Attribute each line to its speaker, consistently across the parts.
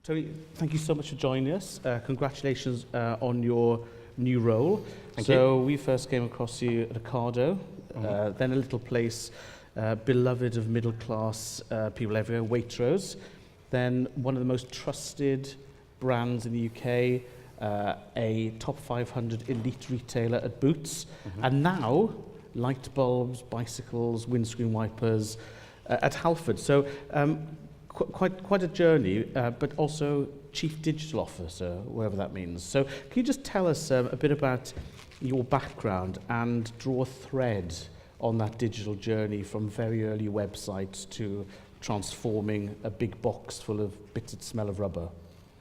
Speaker 1: Tony, thank you so much for joining us. Congratulations on your new role.
Speaker 2: Thank
Speaker 1: you.
Speaker 2: you.
Speaker 1: We first came across you at Ocado, then a little place beloved of middle-class people everywhere, Waitrose, then one of the most trusted brands in the UK, a top 500 elite retailer at Boots, and now light bulbs, bicycles, windscreen wipers at Halfords. So quite a journey, but also Chief Digital Officer, whatever that means. So can you just tell us a bit about your background and draw a thread on that digital journey from very early websites to transforming a big box full of bits that smell of rubber?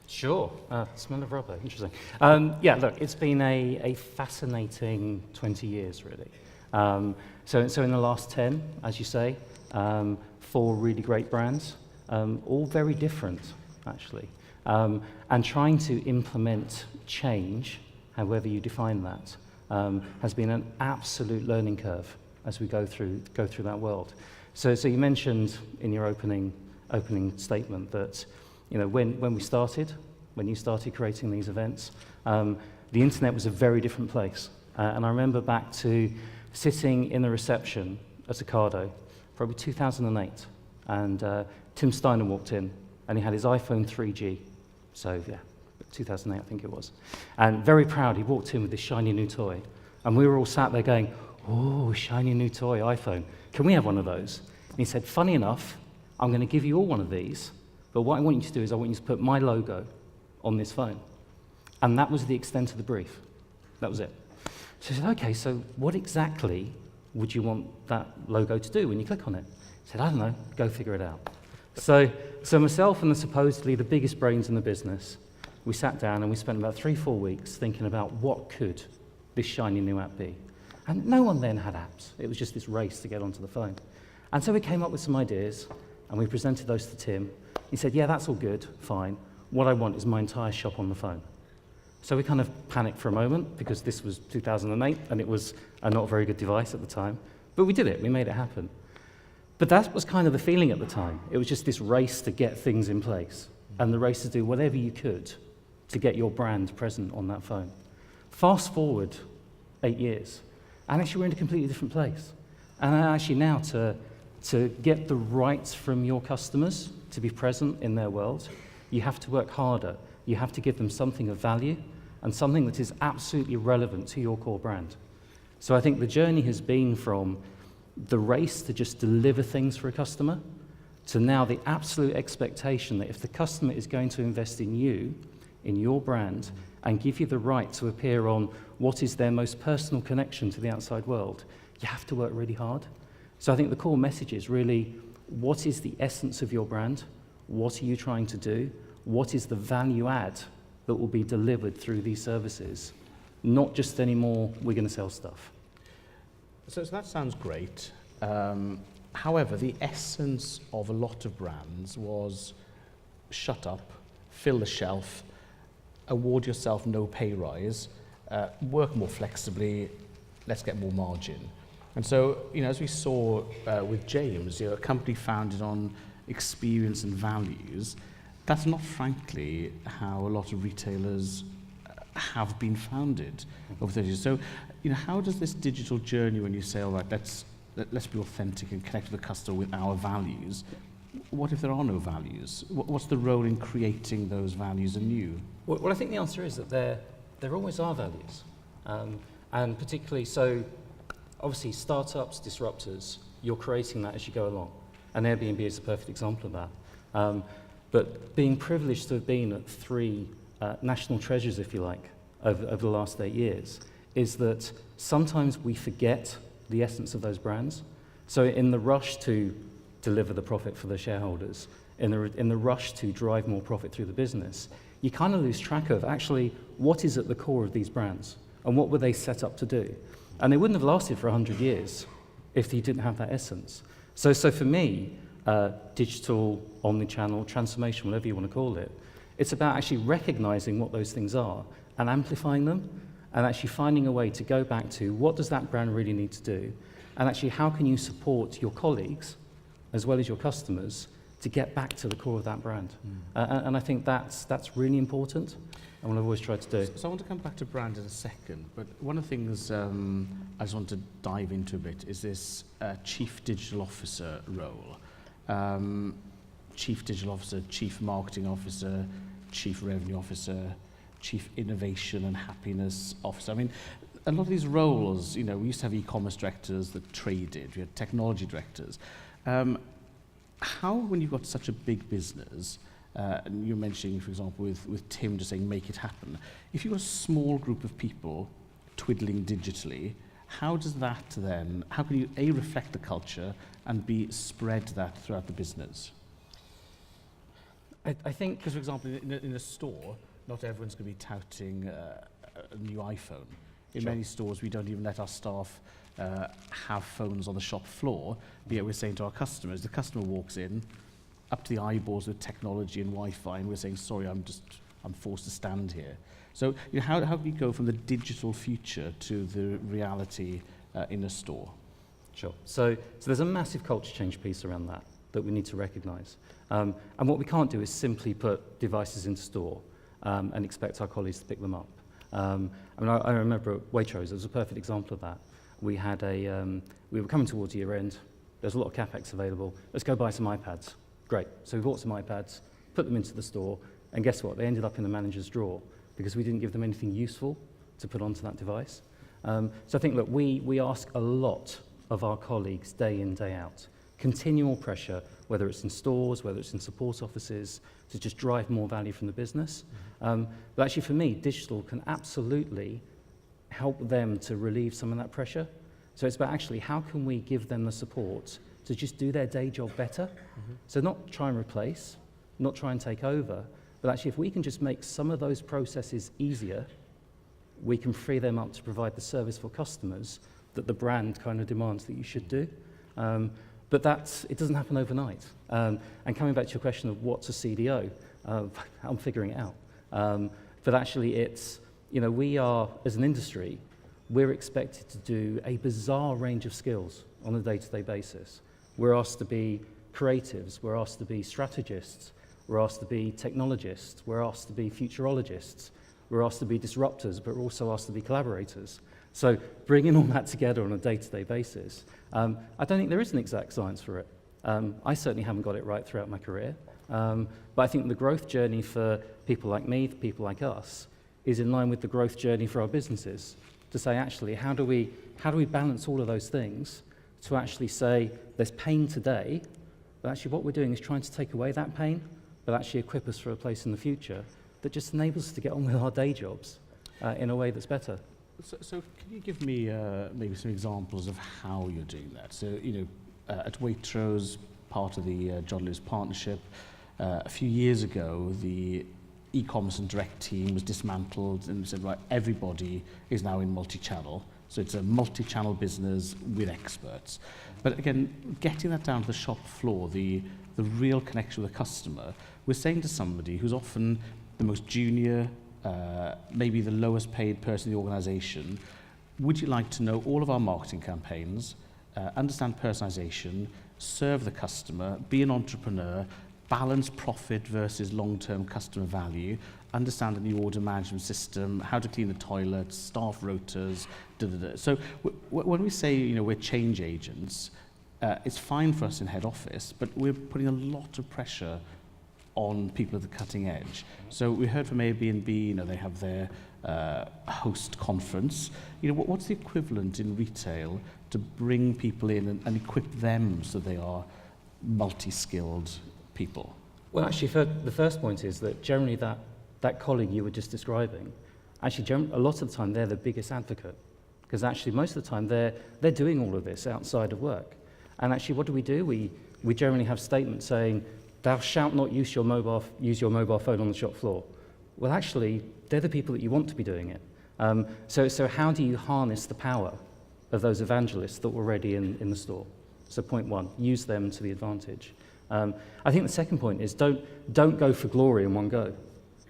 Speaker 2: Sure, smell of rubber, interesting. Yeah, look, it's been a fascinating 20 years, really. So in the last 10, as you say, 4 really great brands, all very different, actually. And trying to implement change, however you define that, has been an absolute learning curve as we go through that world. So you mentioned in your opening statement that, you know, when you started creating these events, the internet was a very different place. And I remember back to sitting in the reception at Ocado, probably 2008, and Tim Steiner walked in, and he had his iPhone 3G. So yeah, 2008 I think it was. And very proud, he walked in with this shiny new toy. And we were all sat there going, oh, shiny new toy, iPhone. Can we have one of those? And he said, funny enough, I'm going to give you all one of these, but what I want you to do is I want you to put my logo on this phone. And that was the extent of the brief. That was it. So I said, okay, so what exactly would you want that logo to do when you click on it? He said, I don't know, go figure it out. So myself and supposedly the biggest brains in the business, we sat down and we spent about 3-4 weeks thinking about what could this shiny new app be. And no one then had apps. It was just this race to get onto the phone. And so we came up with some ideas, and we presented those to Tim. He said, yeah, that's all good, fine. What I want is my entire shop on the phone. So we kind of panicked for a moment, because this was 2008, and it was a not very good device at the time. But we did it, we made it happen. But that was kind of the feeling at the time. It was just this race to get things in place, and the race to do whatever you could to get your brand present on that phone. Fast forward 8 years, and actually we're in a completely different place. And actually now to get the rights from your customers to be present in their world, you have to work harder. You have to give them something of value and something that is absolutely relevant to your core brand. So I think the journey has been from the race to just deliver things for a customer to now the absolute expectation that if the customer is going to invest in you, in your brand, and give you the right to appear on what is their most personal connection to the outside world, you have to work really hard. So I think the core message is really, what is the essence of your brand? What are you trying to do? What is the value add that will be delivered through these services? Not just anymore, we're going to sell stuff.
Speaker 1: So that sounds great. However, the essence of a lot of brands was shut up, fill the shelf, award yourself no pay rise, work more flexibly, let's get more margin. And so, you know, as we saw with James, you know, a company founded on experience and values, that's not, frankly, how a lot of retailers have been founded over 30 years. So, you know, how does this digital journey, when you say, all right, let's be authentic and connect with the customer with our values, what if there are no values? What's the role in creating those values anew?
Speaker 2: Well, I think the answer is that there always are values. And particularly, so obviously startups, disruptors, you're creating that as you go along. And Airbnb is a perfect example of that. But being privileged to have been at 3 national treasures, if you like, over the last 8 years, is that sometimes we forget the essence of those brands. So in the rush to deliver the profit for the shareholders, in the rush to drive more profit through the business, you kind of lose track of actually what is at the core of these brands and what were they set up to do. And they wouldn't have lasted for 100 years if you didn't have that essence. So for me, digital, omnichannel, transformation, whatever you want to call it, it's about actually recognizing what those things are and amplifying them, and actually finding a way to go back to what does that brand really need to do, and actually how can you support your colleagues as well as your customers to get back to the core of that brand. And I think that's really important, and what I've always tried to do.
Speaker 1: So I want to come back to brand in a second, but one of the things I just want to dive into a bit is this Chief Digital Officer role. Chief Digital Officer, Chief Marketing Officer, Chief Revenue Officer, Chief Innovation and Happiness Officer. I mean, a lot of these roles, you know, we used to have e-commerce directors that traded, we had technology directors. How, when you've got such a big business, and you're mentioning, for example, with Tim just saying, make it happen, if you've got a small group of people twiddling digitally, how does that then, how can you A, reflect the culture, and B, spread that throughout the business?
Speaker 2: I think,
Speaker 1: Because, for example, in a store, not everyone's going to be touting a new iPhone. In
Speaker 2: Sure.
Speaker 1: many stores, we don't even let our staff have phones on the shop floor. But yet we're saying to our customers, the customer walks in, up to the eyeballs with technology and Wi-Fi, and we're saying, sorry, I'm forced to stand here. So you know, how do we go from the digital future to the reality in a store?
Speaker 2: Sure. So there's a massive culture change piece around that we need to recognise. And what we can't do is simply put devices into store and expect our colleagues to pick them up. I mean, I remember at Waitrose, it was a perfect example of that. We had we were coming towards year end, there's a lot of CapEx available, let's go buy some iPads. Great. So we bought some iPads, put them into the store, and guess what? They ended up in the manager's drawer because we didn't give them anything useful to put onto that device. So I think, look, we ask a lot of our colleagues day in, day out. Continual pressure, whether it's in stores, whether it's in support offices, to just drive more value from the business. But actually for me, digital can absolutely help them to relieve some of that pressure. So it's about actually how can we give them the support to just do their day job better. So not try and replace, not try and take over, but actually if we can just make some of those processes easier, we can free them up to provide the service for customers that the brand kind of demands that you should do. But it doesn't happen overnight. And coming back to your question of what's a CDO, I'm figuring it out. But actually it's, you know, we are, as an industry, we're expected to do a bizarre range of skills on a day-to-day basis. We're asked to be creatives, we're asked to be strategists, we're asked to be technologists, we're asked to be futurologists, we're asked to be disruptors, but we're also asked to be collaborators. So bringing all that together on a day-to-day basis, I don't think there is an exact science for it. I certainly haven't got it right throughout my career. But I think the growth journey for people like me, for people like us, is in line with the growth journey for our businesses. To say, actually, how do we balance all of those things to actually say there's pain today, but actually what we're doing is trying to take away that pain, but actually equip us for a place in the future that just enables us to get on with our day jobs in a way that's better.
Speaker 1: So can you give me maybe some examples of how you're doing that? So, you know, at Waitrose, part of the John Lewis partnership, a few years ago, the e-commerce and direct team was dismantled and said, right, everybody is now in multi-channel. So it's a multi-channel business with experts. But again, getting that down to the shop floor, the real connection with the customer, we're saying to somebody who's often the most junior, maybe the lowest paid person in the organization, would you like to know all of our marketing campaigns, understand personalization, serve the customer, be an entrepreneur, balance profit versus long-term customer value, understand the new order management system, how to clean the toilets, staff rotas, So when we say, you know, we're change agents, it's fine for us in head office, but we're putting a lot of pressure on people at the cutting edge. So we heard from Airbnb, you know, they have their host conference. You know, what's the equivalent in retail to bring people in and equip them so they are multi-skilled people?
Speaker 2: Well, actually, the first point is that generally that colleague you were just describing, actually a lot of the time they're the biggest advocate, because actually most of the time they're doing all of this outside of work. And actually what do? We generally have statements saying, thou shalt not use your mobile phone on the shop floor. Well, actually, they're the people that you want to be doing it. So how do you harness the power of those evangelists that were already in the store? So point one, use them to the advantage. I think the second point is don't go for glory in one go.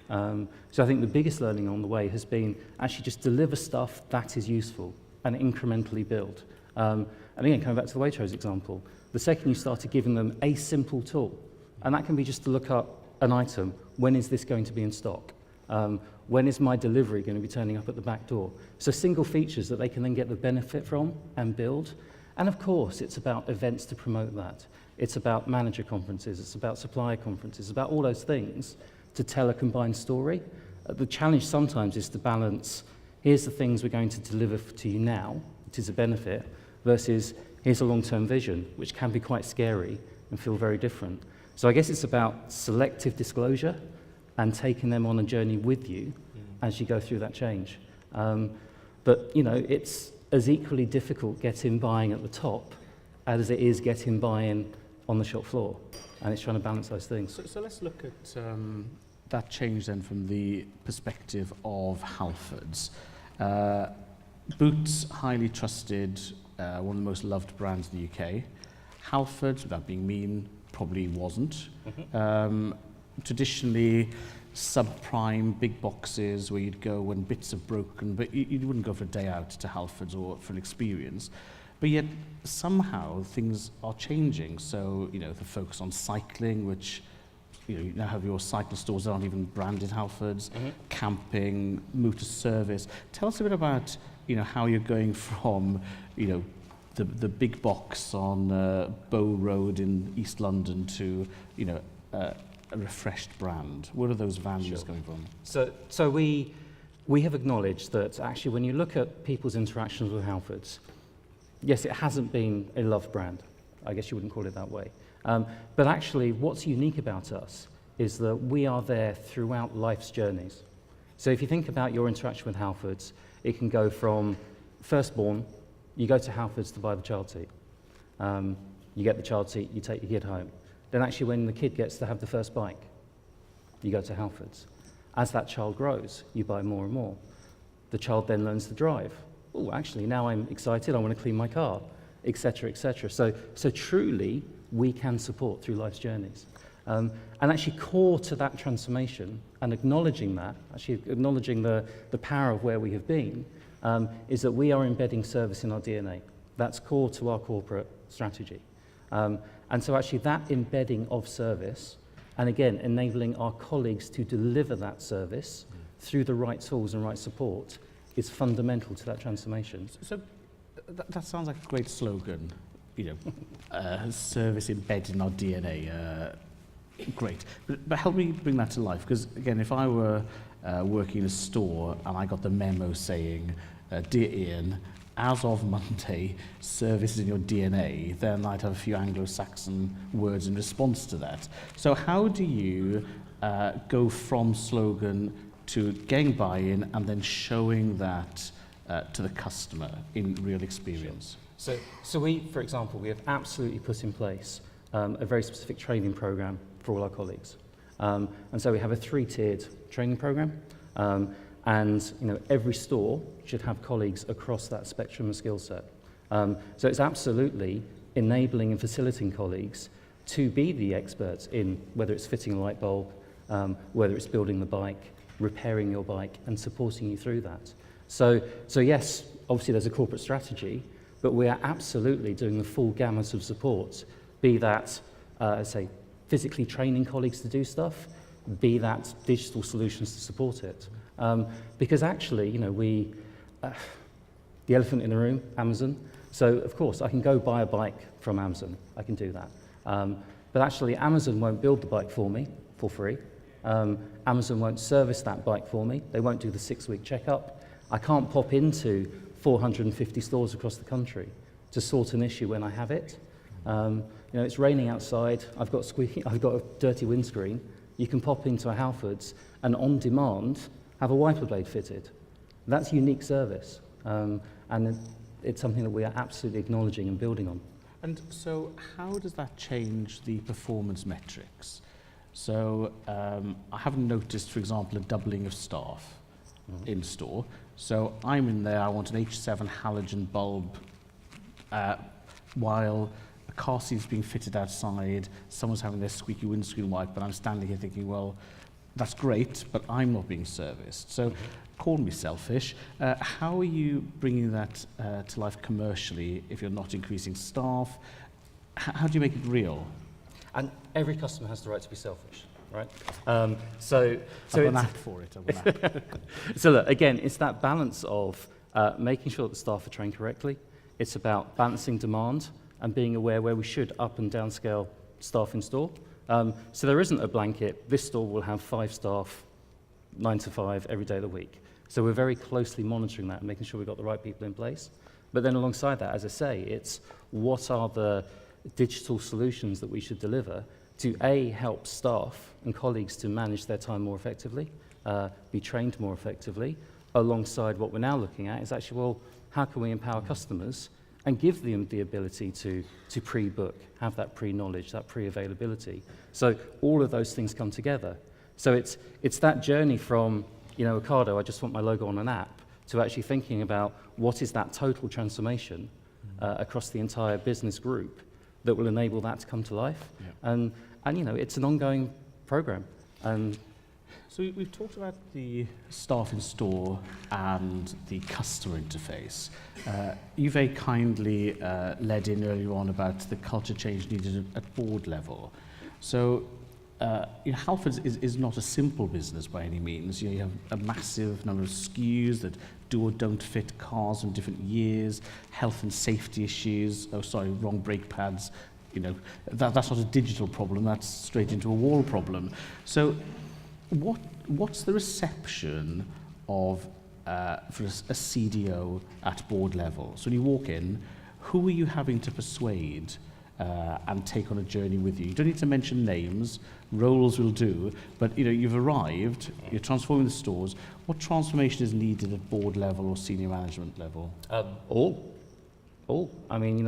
Speaker 2: So I think the biggest learning on the way has been actually just deliver stuff that is useful and incrementally build. And again, coming back to the Waitrose example, the second you started giving them a simple tool, And that can be just to look up an item. When is this going to be in stock? When is my delivery going to be turning up at the back door? So single features that they can then get the benefit from and build. And of course, it's about events to promote that. It's about manager conferences, it's about supplier conferences, about all those things to tell a combined story. The challenge sometimes is to balance, here's the things we're going to deliver to you now, which is a benefit, versus here's a long-term vision, which can be quite scary and feel very different. So I guess it's about selective disclosure and taking them on a journey with you as you go through that change. But you know, it's as equally difficult getting buy-in at the top as it is getting buy-in on the shop floor. And it's trying to balance those things.
Speaker 1: So let's look at that change then from the perspective of Halfords. Boots, highly trusted, one of the most loved brands in the UK. Halfords, without being mean, probably wasn't. Traditionally, subprime, big boxes where you'd go when bits are broken, but you wouldn't go for a day out to Halfords or for an experience. But yet, somehow, things are changing. So, you know, the focus on cycling, which, you know, you now have your cycle stores that aren't even branded Halfords, camping, motor service. Tell us a bit about, you know, how you're going from, you know, the big box on Bow Road in East London to, you know, a refreshed brand. Where are those values coming from?
Speaker 2: So we have acknowledged that actually when you look at people's interactions with Halfords, yes, it hasn't been a loved brand. I guess you wouldn't call it that way. But actually what's unique about us is that we are there throughout life's journeys. So if you think about your interaction with Halfords, it can go from firstborn, you go to Halfords to buy the child seat. You get the child seat, you take your kid home. Then actually when the kid gets to have the first bike, you go to Halfords. As that child grows, you buy more and more. The child then learns to drive. Oh, actually, now I'm excited, I want to clean my car, etc., etc. So truly, we can support through life's journeys. And actually core to that transformation and acknowledging that, actually acknowledging the power of where we have been, is that we are embedding service in our DNA. That's core to our corporate strategy. And so actually that embedding of service, and again, enabling our colleagues to deliver that service through the right tools and right support is fundamental to that transformation.
Speaker 1: So that sounds like a great slogan, you know, service embedded in our DNA. Great. But help me bring that to life, because again, if I were working in a store and I got the memo saying, Dear Ian, as of Monday, service is in your DNA, then I'd have a few Anglo-Saxon words in response to that. So how do you go from slogan to getting buy-in and then showing that to the customer in real experience?
Speaker 2: Sure. So we, for example, we have absolutely put in place a very specific training program for all our colleagues. And so we have a 3-tiered training program. And you know, every store should have colleagues across that spectrum of skill set. So it's absolutely enabling and facilitating colleagues to be the experts in whether it's fitting a light bulb, whether it's building the bike, repairing your bike, and supporting you through that. So yes, obviously there's a corporate strategy, but we are absolutely doing the full gamut of support, be that, say, physically training colleagues to do stuff, be that digital solutions to support it. Because actually, you know, the elephant in the room, Amazon. So of course, I can go buy a bike from Amazon. I can do that. But actually, Amazon won't build the bike for me for free. Amazon won't service that bike for me. They won't do the 6-week checkup. I can't pop into 450 stores across the country to sort an issue when I have it. You know, it's raining outside. I've got a dirty windscreen. You can pop into a Halfords and on demand have a wiper blade fitted. That's unique service, and it's something that we are absolutely acknowledging and building on.
Speaker 1: And so how does that change the performance metrics? So I haven't noticed, for example, a doubling of staff in store. So I'm in there, I want an H7 halogen bulb, while a car seat's being fitted outside, someone's having their squeaky windscreen wiped, but I'm standing here thinking, well, that's great, but I'm not being serviced. So call me selfish. How are you bringing that to life commercially if you're not increasing staff? How do you make it real?
Speaker 2: And every customer has the right to be selfish, right?
Speaker 1: I've got an app for it. I've got an app.
Speaker 2: So look, again, it's that balance of making sure that the staff are trained correctly. It's about balancing demand and being aware where we should up and down scale staff in store. So there isn't a blanket, this store will have 5 staff, 9 to 5 every day of the week. So we're very closely monitoring that and making sure we've got the right people in place. But then alongside that, as I say, it's what are the digital solutions that we should deliver to A, help staff and colleagues to manage their time more effectively, be trained more effectively, alongside what we're now looking at is actually, well, how can we empower customers and give them the ability to pre-book, have that pre-knowledge, that pre-availability. So all of those things come together. So it's that journey from, Ocado, I just want my logo on an app, to actually thinking about what is that total transformation across the entire business group that will enable that to come to life. Yeah. And it's an ongoing program. And
Speaker 1: so we've talked about the staff in store and the customer interface. You very kindly led in earlier on about the culture change needed at board level. So Halfords is not a simple business by any means. You have a massive number of SKUs that do or don't fit cars in different years, health and safety issues, wrong brake pads. That's not a digital problem, that's straight into a wall problem. So what's the reception of for a CDO at board level? So when you walk in, who are you having to persuade and take on a journey with you? You don't need to mention names, roles will do, but you've arrived, you're transforming the stores. What transformation is needed at board level or senior management level?
Speaker 2: All. I mean,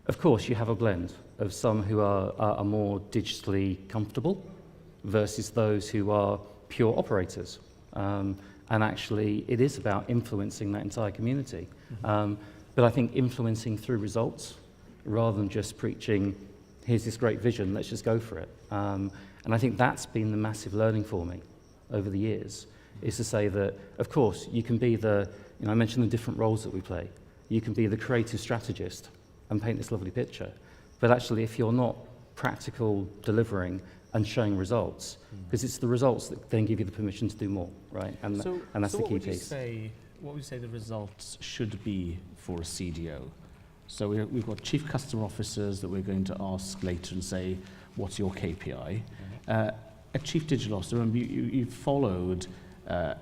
Speaker 2: of course, you have a blend of some who are more digitally comfortable versus those who are pure operators. And actually, it is about influencing that entire community. But I think influencing through results rather than just preaching, here's this great vision, let's just go for it. And I think that's been the massive learning for me over the years, is to say that, of course, you can be I mentioned the different roles that we play. You can be the creative strategist and paint this lovely picture. But actually, if you're not practical, delivering, and showing results, because it's the results that then give you the permission to do more, right? And that's the key piece.
Speaker 1: What would you say the results should be for a CDO? So we've got chief customer officers that we're going to ask later and say, what's your KPI? A chief digital officer, remember you've followed an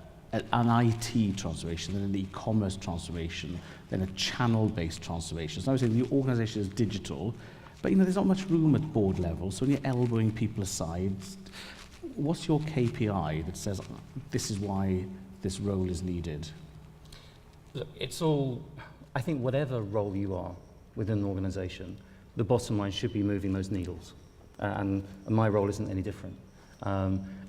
Speaker 1: IT transformation, then an e-commerce transformation, then a channel-based transformation. So I would say the organisation is digital, but there's not much room at board level. So when you're elbowing people aside, what's your KPI that says this is why this role is needed?
Speaker 2: Look, I think whatever role you are within an organisation, the bottom line should be moving those needles. And my role isn't any different.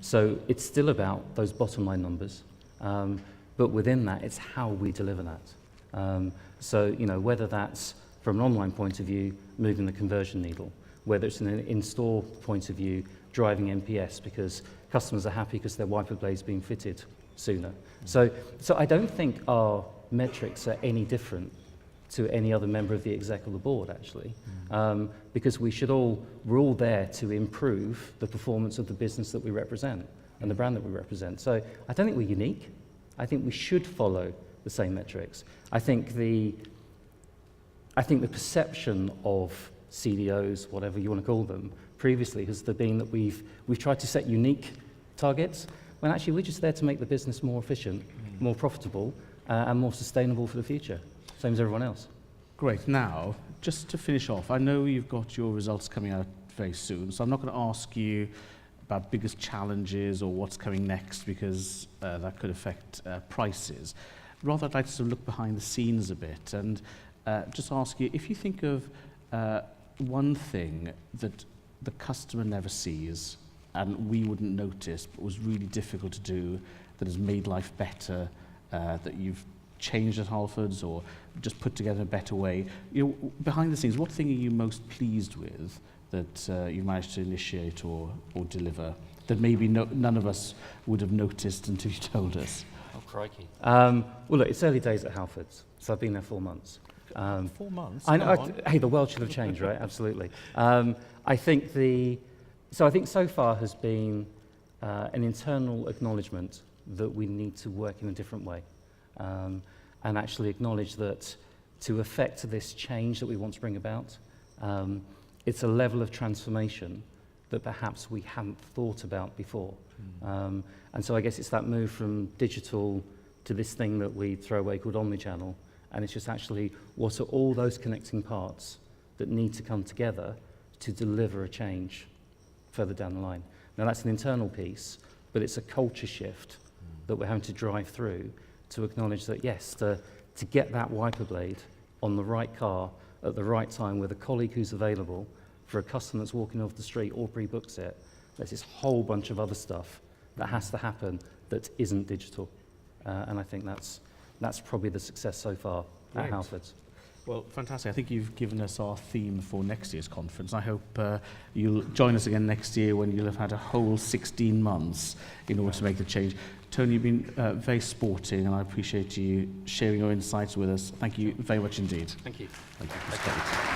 Speaker 2: So it's still about those bottom line numbers. But within that, it's how we deliver that. So, whether that's from an online point of view, moving the conversion needle, whether it's an in-store point of view, driving NPS because customers are happy because their wiper blade's being fitted sooner. So I don't think our metrics are any different to any other member of the exec or the board, actually, because we're all there to improve the performance of the business that we represent and the brand that we represent. So I don't think we're unique. I think we should follow the same metrics. I think the perception of CDOs, whatever you want to call them, previously has been that we've tried to set unique targets, when actually we're just there to make the business more efficient, more profitable, and more sustainable for the future, same as everyone else.
Speaker 1: Great. Now, just to finish off, I know you've got your results coming out very soon, so I'm not going to ask you about biggest challenges or what's coming next, because that could affect prices. Rather, I'd like to sort of look behind the scenes a bit and just ask you, if you think of one thing that the customer never sees and we wouldn't notice but was really difficult to do, that has made life better, that you've changed at Halfords or just put together in a better way, behind the scenes, what thing are you most pleased with that you managed to initiate or deliver that maybe none of us would have noticed until you told us?
Speaker 2: Oh, crikey. Well, look, it's early days at Halfords, so I've been there 4 months.
Speaker 1: 4 months.
Speaker 2: I
Speaker 1: come
Speaker 2: know,
Speaker 1: on.
Speaker 2: hey, the world should have changed, right? Absolutely. I think so far has been an internal acknowledgement that we need to work in a different way, and actually acknowledge that to effect this change that we want to bring about, it's a level of transformation that perhaps we hadn't thought about before. And so I guess it's that move from digital to this thing that we throw away called omnichannel, and it's just actually what are all those connecting parts that need to come together to deliver a change further down the line. Now that's an internal piece, but it's a culture shift that we're having to drive through to acknowledge that yes, to get that wiper blade on the right car at the right time with a colleague who's available for a customer that's walking off the street or pre-books it, there's this whole bunch of other stuff that has to happen that isn't digital. And I think that's probably the success so far at Halfords.
Speaker 1: Well, fantastic. I think you've given us our theme for next year's conference. I hope you'll join us again next year when you'll have had a whole 16 months in order to make the change. Tony, you've been very sporting, and I appreciate you sharing your insights with us. Thank you very much indeed.
Speaker 2: Thank you.
Speaker 1: Thank you.